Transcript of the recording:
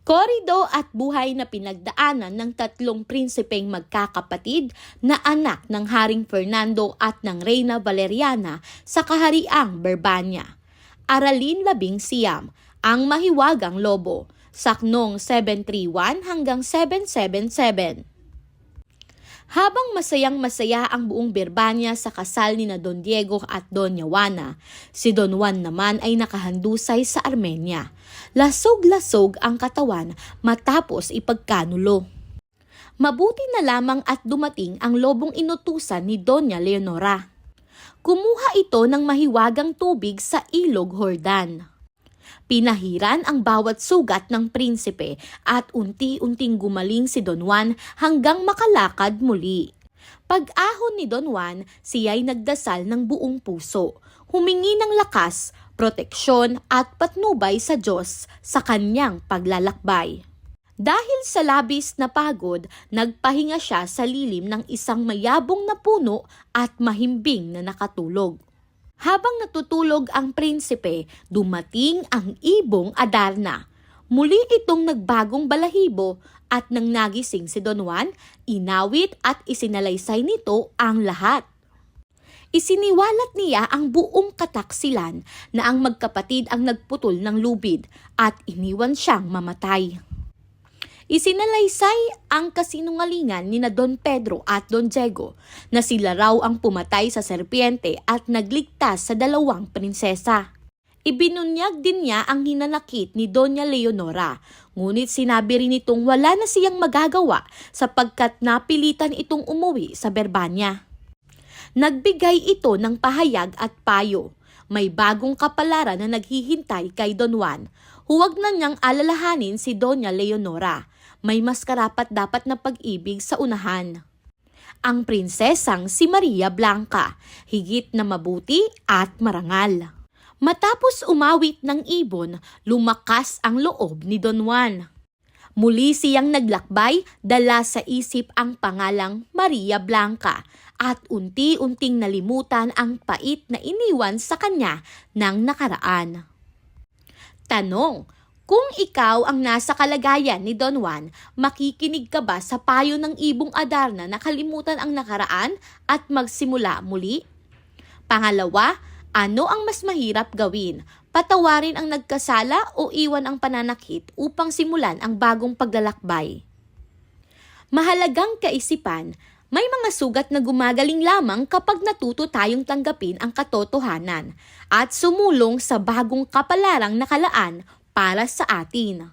Korido at buhay na pinagdaanan ng tatlong prinsipeng magkakapatid na anak ng Haring Fernando at ng Reyna Valeriana sa Kahariang Berbania. Aralin 11, Ang Mahiwagang Lobo, Saknong 731 hanggang 777. Habang masayang-masaya ang buong Berbania sa kasal ni na Don Diego at Doña Juana, si Don Juan naman ay nakahandusay sa Armenia. Lasog-lasog ang katawan matapos ipagkanulo. Mabuti na lamang at dumating ang lobong inutusan ni Doña Leonora. Kumuha ito ng mahiwagang tubig sa ilog Jordan. Pinahiran ang bawat sugat ng prinsipe at unti-unting gumaling si Don Juan hanggang makalakad muli. Pag-ahon ni Don Juan, siya'y nagdasal ng buong puso, humingi ng lakas, proteksyon at patnubay sa Diyos sa kanyang paglalakbay. Dahil sa labis na pagod, nagpahinga siya sa lilim ng isang mayabong na puno at mahimbing na nakatulog. Habang natutulog ang prinsipe, dumating ang ibong Adarna. Muli itong nagbagong balahibo at nang nagising si Don Juan, inawit at isinalaysay nito ang lahat. Isiniwalat niya ang buong kataksilan na ang magkapatid ang nagputol ng lubid at iniwan siyang mamatay. Isinalaysay ang kasinungalingan ni na Don Pedro at Don Diego na sila raw ang pumatay sa serpiente at nagligtas sa dalawang prinsesa. Ibinunyag din niya ang hinanakit ni Doña Leonora, ngunit sinabi rin itong wala na siyang magagawa sapagkat napilitan itong umuwi sa Berbania. Nagbigay ito ng pahayag at payo. May bagong kapalaran na naghihintay kay Don Juan. Huwag na niyang alalahanin si Doña Leonora. May mas karapat-dapat na pag-ibig sa unahan. Ang prinsesang si Maria Blanca, higit na mabuti at marangal. Matapos umawit ng ibon, lumakas ang loob ni Don Juan. Muli siyang naglakbay, dala sa isip ang pangalang Maria Blanca at unti-unting nalimutan ang pait na iniwan sa kanya ng nakaraan. Tanong: kung ikaw ang nasa kalagayan ni Don Juan, makikinig ka ba sa payo ng ibong Adarna na kalimutan ang nakaraan at magsimula muli? Pangalawa, ano ang mas mahirap gawin? Patawarin ang nagkasala o iwan ang pananakit upang simulan ang bagong paglalakbay? Mahalagang kaisipan, may mga sugat na gumagaling lamang kapag natuto tayong tanggapin ang katotohanan at sumulong sa bagong kapalarang nakalaan para sa atin.